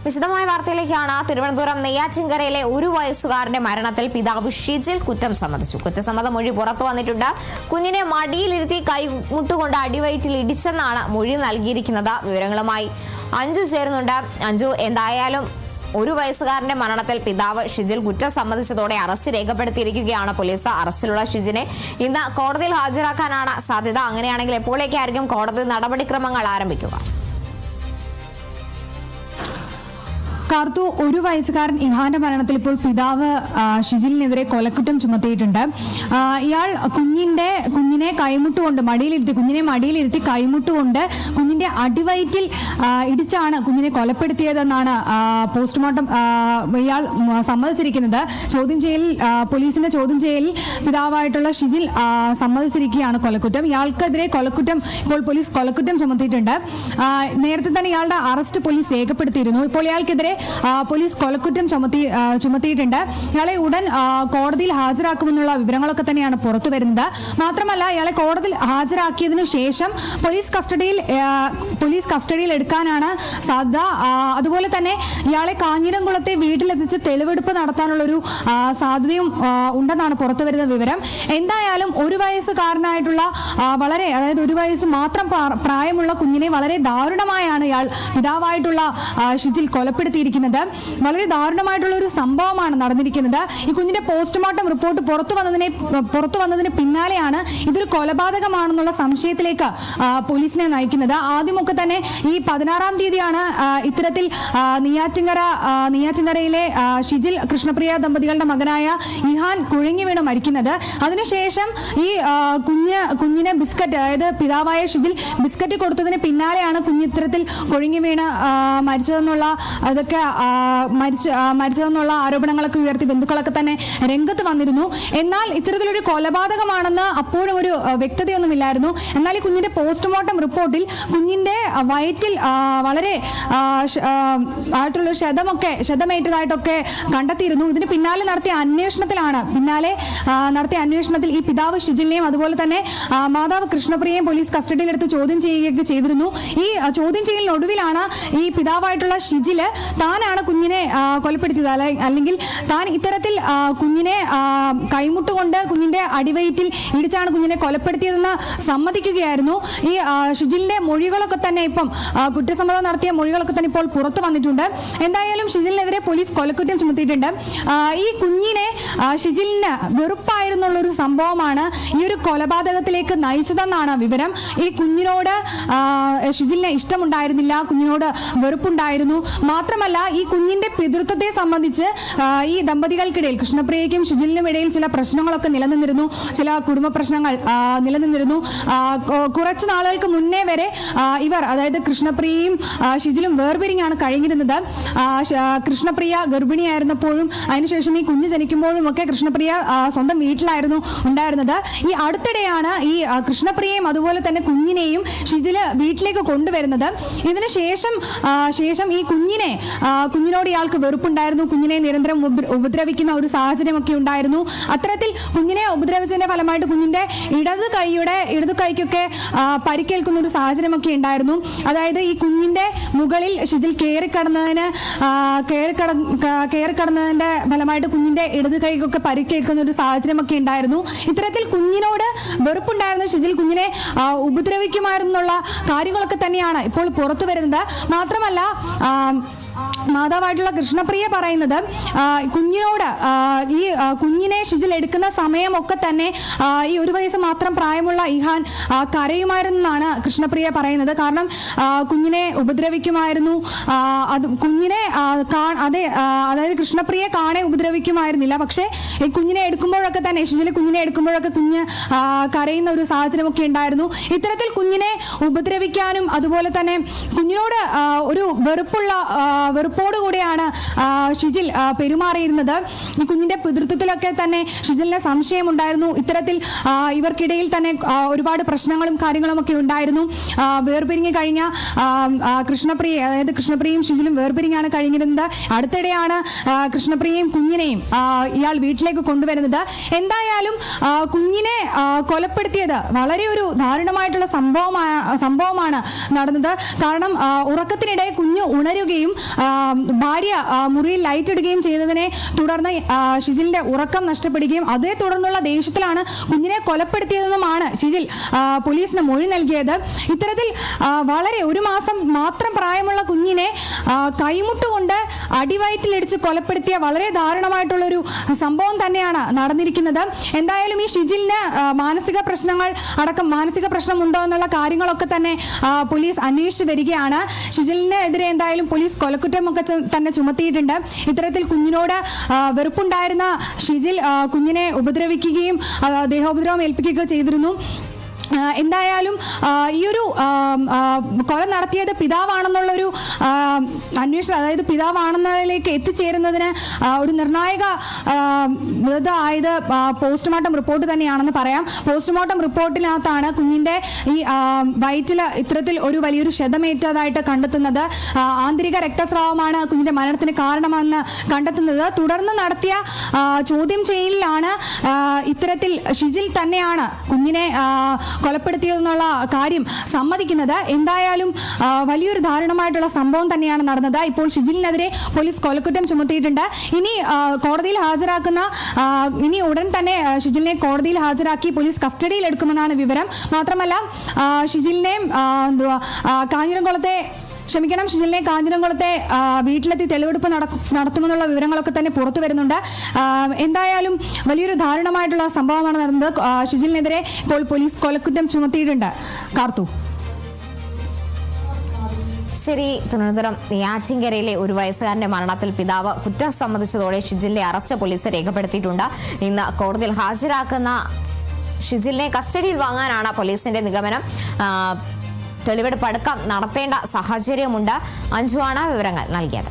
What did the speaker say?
വിശദമായ വാർത്തയിലേക്കാണ്. തിരുവനന്തപുരം നെയ്യാറ്റിൻകരയിലെ 1 വയസ്സുകാരന്റെ മരണത്തിൽ പിതാവ് ഷിജിൽ കുറ്റം സമ്മതിച്ചു. കുറ്റസമ്മത മൊഴി പുറത്തു വന്നിട്ടുണ്ട്. കുഞ്ഞിനെ മടിയിലിരുത്തി കൈമുട്ടുകൊണ്ട് അടിവയറ്റിൽ ഇടിച്ചെന്നാണ് മൊഴി നൽകിയിരിക്കുന്നത്. വിവരങ്ങളുമായി അഞ്ജു ചേരുന്നുണ്ട്. അഞ്ജു, എന്തായാലും 1 വയസ്സുകാരന്റെ മരണത്തിൽ പിതാവ് ഷിജിൽ കുറ്റം സമ്മതിച്ചതോടെ അറസ്റ്റ് രേഖപ്പെടുത്തിയിരിക്കുകയാണ് പോലീസ്. അറസ്റ്റിലുള്ള ഷിജിനെ ഇന്ന് കോടതിയിൽ ഹാജരാക്കാനാണ് സാധ്യത. അങ്ങനെയാണെങ്കിൽ എപ്പോഴേക്കായിരിക്കും കോടതി നടപടിക്രമങ്ങൾ ആരംഭിക്കുക? കാർത്തു, 1 വയസ്സുകാരൻ ഇഹാന്റെ മരണത്തിൽ ഇപ്പോൾ പിതാവ് ഷിജിലിനെതിരെ കൊലക്കുറ്റം ചുമത്തിയിട്ടുണ്ട്. ഇയാൾ കുഞ്ഞിനെ കൈമുട്ടുകൊണ്ട് മടിയിലിരുത്തി കൈമുട്ടുകൊണ്ട് കുഞ്ഞിന്റെ അടിവയറ്റിൽ ഇടിച്ചാണ് കുഞ്ഞിനെ കൊലപ്പെടുത്തിയതെന്നാണ് പോസ്റ്റ്മോർട്ടം ഇയാൾ സമ്മതിച്ചിരിക്കുന്നത്. പോലീസിന്റെ ചോദ്യം ചെയ്യലിൽ പിതാവായിട്ടുള്ള ഷിജിൽ സമ്മതിച്ചിരിക്കുകയാണ് കൊലക്കുറ്റം. ഇയാൾക്കെതിരെ ഇപ്പോൾ പോലീസ് കൊലക്കുറ്റം ചുമത്തിയിട്ടുണ്ട്. നേരത്തെ തന്നെ ഇയാളുടെ അറസ്റ്റ് പോലീസ് രേഖപ്പെടുത്തിയിരുന്നു. ഇപ്പോൾ ഇയാൾക്കെതിരെ പോലീസ് കൊലക്കുറ്റം ചുമത്തിയിട്ടുണ്ട്. ഇയാളെ ഉടൻ കോടതിയിൽ ഹാജരാക്കുമെന്നുള്ള വിവരങ്ങളൊക്കെ തന്നെയാണ് പുറത്തു വരുന്നത്. മാത്രമല്ല, ഇയാളെ കോടതിയിൽ ഹാജരാക്കിയതിനു ശേഷം പോലീസ് കസ്റ്റഡിയിൽ എടുക്കാനാണ് സാധ്യത. അതുപോലെ തന്നെ ഇയാളെ കാഞ്ഞിരംകുളത്തെ വീട്ടിലെത്തിച്ച് തെളിവെടുപ്പ് നടത്താനുള്ളൊരു സാധ്യതയും ഉണ്ടെന്നാണ് പുറത്തു വരുന്ന വിവരം. എന്തായാലും 1 വയസ്സുകാരനായിട്ടുള്ള 1 വയസ്സ് മാത്രം പ്രായമുള്ള കുഞ്ഞിനെ വളരെ ദാരുണമായാണ് ഇയാൾ പിതാവായിട്ടുള്ള ഷിജിൽ കൊലപ്പെടുത്തിയിരിക്കുന്നത്. വളരെ ദാരുണമായിട്ടുള്ള ഒരു സംഭവമാണ് നടന്നിരിക്കുന്നത്. ഈ കുഞ്ഞിന്റെ പോസ്റ്റ്മോർട്ടം റിപ്പോർട്ട് പുറത്തു വന്നതിന് പിന്നാലെയാണ് ഇതൊരു കൊലപാതകമാണെന്നുള്ള സംശയത്തിലേക്ക് പോലീസിനെ നയിക്കുന്നത്. ആദ്യമൊക്കെ തന്നെ ഈ 16-ാം തീയതിയാണ് ഇത്തരത്തിൽ നെയ്യാറ്റിൻകരയിലെ ഷിജിൽ കൃഷ്ണപ്രിയ ദമ്പതികളുടെ മകനായ ഇഹാൻ കുഴങ്ങി വീണ് മരിക്കുന്നത്. അതിനുശേഷം ഈ കുഞ്ഞിന് ബിസ്ക്കറ്റ്, അതായത് പിതാവായ ഷിജിൽ ബിസ്ക്കറ്റ് കൊടുത്തതിന് പിന്നാലെയാണ് കുഞ്ഞ് ഇത്തരത്തിൽ കുഴങ്ങി വീണ് മരിച്ചതെന്നുള്ള ആരോപണങ്ങളൊക്കെ ഉയർത്തി ബന്ധുക്കളൊക്കെ തന്നെ രംഗത്ത് വന്നിരുന്നു. എന്നാൽ ഇത്തരത്തിലൊരു കൊലപാതകമാണെന്ന് അപ്പോഴും ഒരു വ്യക്തതയൊന്നുമില്ലായിരുന്നു. എന്നാൽ ഈ കുഞ്ഞിന്റെ പോസ്റ്റ്മോർട്ടം റിപ്പോർട്ടിൽ കുഞ്ഞിന്റെ വയറ്റിൽ വളരെ ആയിട്ടുള്ള ക്ഷതമേറ്റതായിട്ടൊക്കെ കണ്ടെത്തിയിരുന്നു. ഇതിന് പിന്നാലെ നടത്തിയ അന്വേഷണത്തിൽ ഈ പിതാവ് ഷിജിലിനെയും അതുപോലെ തന്നെ മാതാവ് കൃഷ്ണപ്രിയയും പോലീസ് കസ്റ്റഡിയിലെടുത്ത് ചോദ്യം ചെയ്യുകയൊക്കെ ചെയ്തിരുന്നു. ഈ ചോദ്യം ചെയ്യലിനൊടുവിലാണ് ഈ പിതാവായിട്ടുള്ള ഷിജില് താനാണ് കുഞ്ഞിനെ കൊലപ്പെടുത്തിയത്, അല്ലെങ്കിൽ താൻ ഇത്തരത്തിൽ കുഞ്ഞിനെ കൈമുട്ടുകൊണ്ട് കുഞ്ഞിന്റെ അടിവയറ്റിൽ ഇടിച്ചാണ് കുഞ്ഞിനെ കൊലപ്പെടുത്തിയതെന്ന് സമ്മതിക്കുകയായിരുന്നു. ഈ ഷിജിലിന്റെ മൊഴികളൊക്കെ തന്നെ ഇപ്പം കുറ്റസമ്മതം നടത്തിയ മൊഴികളൊക്കെ തന്നെ ഇപ്പോൾ പുറത്തു വന്നിട്ടുണ്ട്. എന്തായാലും ഷിജിലിനെതിരെ പോലീസ് കൊലക്കുറ്റം ചുമത്തിയിട്ടുണ്ട്. ഈ കുഞ്ഞിനെ ഷിജിലിന് വെറുപ്പായിരുന്നുള്ളൊരു സംഭവമാണ് ഈ ഒരു കൊലപാതകത്തിലേക്ക് നയിച്ചതെന്നാണ് വിവരം. ഈ കുഞ്ഞിനോട് ഷിജിലിന് ഇഷ്ടമുണ്ടായിരുന്നില്ല, കുഞ്ഞിനോട് വെറുപ്പുണ്ടായിരുന്നു. മാത്രമല്ല, ഈ കുഞ്ഞിന്റെ പിതൃത്വത്തെ സംബന്ധിച്ച് ഈ ദമ്പതികൾക്കിടയിൽ, കൃഷ്ണപ്രിയയ്ക്കും ഷിജിലിനും ഇടയിൽ ചില പ്രശ്നങ്ങളൊക്കെ നിലനിന്നിരുന്നു. ചില കുടുംബ പ്രശ്നങ്ങൾ നിലനിന്നിരുന്നു. കുറച്ച് നാളുകൾക്ക് മുന്നേ വരെ ഇവർ, അതായത് കൃഷ്ണപ്രിയയും ഷിജിലും വേർപിരിഞ്ഞാണ് കഴിഞ്ഞിരുന്നത്. കൃഷ്ണപ്രിയ ഗർഭിണിയായിരുന്നപ്പോഴും അതിനുശേഷം ഈ കുഞ്ഞ് ജനിക്കുമ്പോഴും ഒക്കെ കൃഷ്ണപ്രിയ സ്വന്തം വീട്ടിലായിരുന്നു ഉണ്ടായിരുന്നത്. ഈ അടുത്തിടെയാണ് ഈ കൃഷ്ണപ്രിയയും അതുപോലെ തന്നെ കുഞ്ഞിനെയും ഷിജില് വീട്ടിലേക്ക് കൊണ്ടുവരുന്നത്. ഇതിന് ശേഷം ഈ കുഞ്ഞിനോട് ഇയാൾക്ക് വെറുപ്പുണ്ടായിരുന്നു. കുഞ്ഞിനെ നിരന്തരം ഉപദ്രവിക്കുന്ന ഒരു സാഹചര്യമൊക്കെ ഉണ്ടായിരുന്നു. അത്തരത്തിൽ കുഞ്ഞിനെ ഉപദ്രവിച്ചതിന്റെ ഫലമായിട്ട് കുഞ്ഞിന്റെ ഇടതു കൈക്കൊക്കെ പരിക്കേൽക്കുന്ന ഒരു സാഹചര്യമൊക്കെ ഉണ്ടായിരുന്നു. അതായത് ഈ കുഞ്ഞിന്റെ മുകളിൽ ഷിജിൽ കയറിക്കടന്നതിന്റെ ഫലമായിട്ട് കുഞ്ഞിന്റെ ഇടതു കൈക്കൊക്കെ പരിക്കേൽക്കുന്ന ഒരു സാഹചര്യമൊക്കെ ഉണ്ടായിരുന്നു. ഇത്തരത്തിൽ കുഞ്ഞിനോട് വെറുപ്പുണ്ടായിരുന്ന ഷിജിൽ കുഞ്ഞിനെ ഉപദ്രവിക്കുമായിരുന്നുള്ള കാര്യങ്ങളൊക്കെ തന്നെയാണ് ഇപ്പോൾ പുറത്തു വരുന്നത്. മാത്രമല്ല, മാതാവായിട്ടുള്ള കൃഷ്ണപ്രിയ പറയുന്നത് കുഞ്ഞിനെ ഷിജിൽ എടുക്കുന്ന സമയമൊക്കെ തന്നെ ഈ 1 വയസ്സ് മാത്രം പ്രായമുള്ള ഇഹാൻ കരയുമായിരുന്നെന്നാണ് കൃഷ്ണപ്രിയ പറയുന്നത്. കാരണം കുഞ്ഞിനെ ഉപദ്രവിക്കുമായിരുന്നു. അതായത് കൃഷ്ണപ്രിയ കാണെ ഉപദ്രവിക്കുമായിരുന്നില്ല. പക്ഷേ ഈ കുഞ്ഞിനെ എടുക്കുമ്പോഴൊക്കെ തന്നെ കുഞ്ഞ് കരയുന്ന ഒരു സാഹചര്യമൊക്കെ ഉണ്ടായിരുന്നു. ഇത്തരത്തിൽ കുഞ്ഞിനെ ഉപദ്രവിക്കാനും അതുപോലെ തന്നെ കുഞ്ഞിനോട് ഒരു വെറുപ്പോടുകൂടിയാണ് ഷിജിൽ പെരുമാറിയിരുന്നത്. ഈ കുഞ്ഞിന്റെ പിതൃത്വത്തിലൊക്കെ തന്നെ ഷിജിലിന് സംശയമുണ്ടായിരുന്നു. ഇത്തരത്തിൽ ഇവർക്കിടയിൽ തന്നെ ഒരുപാട് പ്രശ്നങ്ങളും കാര്യങ്ങളും ഒക്കെ ഉണ്ടായിരുന്നു. വേർപിരിഞ്ഞ് കഴിഞ്ഞ കൃഷ്ണപ്രിയയും ഷിജിലും വേർപിരിഞ്ഞാണ് കഴിഞ്ഞിരുന്നത്. അടുത്തിടെയാണ് കൃഷ്ണപ്രിയയും കുഞ്ഞിനെയും ഇയാൾ വീട്ടിലേക്ക് കൊണ്ടുവരുന്നത്. എന്തായാലും കുഞ്ഞിനെ കൊലപ്പെടുത്തിയത് വളരെ ഒരു ദാരുണമായിട്ടുള്ള സംഭവമാണ് നടന്നത്. കാരണം ഉറക്കത്തിനിടെ കുഞ്ഞ് ഉണരുകയും ഭാര്യ മുറിയിൽ ലൈറ്റ് ഇടുകയും ചെയ്തതിനെ തുടർന്ന് ഷിജിലിന്റെ ഉറക്കം നഷ്ടപ്പെടുകയും അതേ തുടർന്നുള്ള ദേഷ്യത്തിലാണ് കുഞ്ഞിനെ കൊലപ്പെടുത്തിയതെന്നുമാണ് ഷിജിൽ പോലീസിന് മൊഴി നൽകിയത്. ഇത്തരത്തിൽ വളരെ 1 മാസം മാത്രം പ്രായമുള്ള കുഞ്ഞിനെ കൈമുട്ടുകൊണ്ട് അടിവയറ്റിലിടിച്ച് കൊലപ്പെടുത്തിയ വളരെ ദാരുണമായിട്ടുള്ളൊരു സംഭവം തന്നെയാണ് നടന്നിരിക്കുന്നത്. എന്തായാലും ഈ ഷിജിലിന് മാനസിക പ്രശ്നമുണ്ടോ എന്നുള്ള കാര്യങ്ങളൊക്കെ തന്നെ പോലീസ് അന്വേഷിച്ചു വരികയാണ്. ഷിജിലിനെതിരെ എന്തായാലും പോലീസ് കൊലക്കുറ്റമൊക്കെ തന്നെ ചുമത്തിയിട്ടുണ്ട്. ഇത്തരത്തിൽ കുഞ്ഞിനോട് വെറുപ്പുണ്ടായിരുന്ന ഷിജിൽ കുഞ്ഞിനെ ഉപദ്രവിക്കുകയും ദേഹോപദ്രവം ഏൽപ്പിക്കുകയൊക്കെ ചെയ്തിരുന്നു. എന്തായാലും ഈ ഒരു കൊല നടത്തിയത് പിതാവാണെന്നുള്ളൊരു അന്വേഷണം, അതായത് പിതാവാണെന്നതിലേക്ക് എത്തിച്ചേരുന്നതിന് ഒരു നിർണായക ആയത് പോസ്റ്റ്മോർട്ടം റിപ്പോർട്ട് തന്നെയാണെന്ന് പറയാം. പോസ്റ്റ്മോർട്ടം റിപ്പോർട്ടിനകത്താണ് കുഞ്ഞിൻ്റെ ഈ വയറ്റിൽ ഇത്തരത്തിൽ ഒരു വലിയൊരു ക്ഷതമേറ്റതായിട്ട് കണ്ടെത്തുന്നത്. ആന്തരിക രക്തസ്രാവമാണ് കുഞ്ഞിൻ്റെ മരണത്തിന് കാരണമെന്ന് കണ്ടെത്തുന്നത്. തുടർന്ന് നടത്തിയ ചോദ്യം ചെയ്യലിലാണ് ഇത്തരത്തിൽ ഷിജിൽ തന്നെയാണ് കുഞ്ഞിനെ കൊലപ്പെടുത്തിയതെന്നുള്ള കാര്യം സമ്മതിക്കുന്നത്. എന്തായാലും വലിയൊരു ദാരുണമായിട്ടുള്ള സംഭവം തന്നെയാണ് നടന്നത്. ഇപ്പോൾ ഷിജിലിനെതിരെ പോലീസ് കൊലക്കുറ്റം ചുമത്തിയിട്ടുണ്ട്. ഇനി ഉടൻ തന്നെ ഷിജിലിനെ കോടതിയിൽ ഹാജരാക്കി പോലീസ് കസ്റ്റഡിയിൽ എടുക്കുമെന്നാണ് വിവരം. മാത്രമല്ല ഷിജിലിനെ കാഞ്ഞിരംകുളത്തെ വീട്ടിലെത്തി തെളിവെടുപ്പ് നടത്തുമെന്നുള്ള വിവരങ്ങളൊക്കെ തന്നെ പുറത്തു വരുന്നുണ്ട്. എന്തായാലും വലിയൊരു ദാരുണമായിട്ടുള്ള സംഭവമാണ് നടന്നത്. ഷിജിലിനെതിരെ ഇപ്പോൾ പോലീസ് കൊലക്കുറ്റം ചുമത്തിയിട്ടുണ്ട്. കാർത്തു. ശരി, തിരുവനന്തപുരം നെയ്യാറ്റിൻകരയിലെ 1 വയസ്സുകാരന്റെ മരണത്തിൽ പിതാവ് കുറ്റം സമ്മതിച്ചതോടെ ഷിജിലിന്റെ അറസ്റ്റ് പോലീസ് രേഖപ്പെടുത്തിയിട്ടുണ്ട്. ഇന്ന് കോടതിയിൽ ഹാജരാക്കുന്ന ഷിജിലിനെ കസ്റ്റഡിയിൽ വാങ്ങാനാണ് പോലീസിന്റെ നിഗമനം. തെളിവെടുപ്പ് അടക്കം നടത്തേണ്ട സാഹചര്യമുണ്ട്. അഞ്ജുവാണ് വിവരങ്ങൾ നൽകിയത്.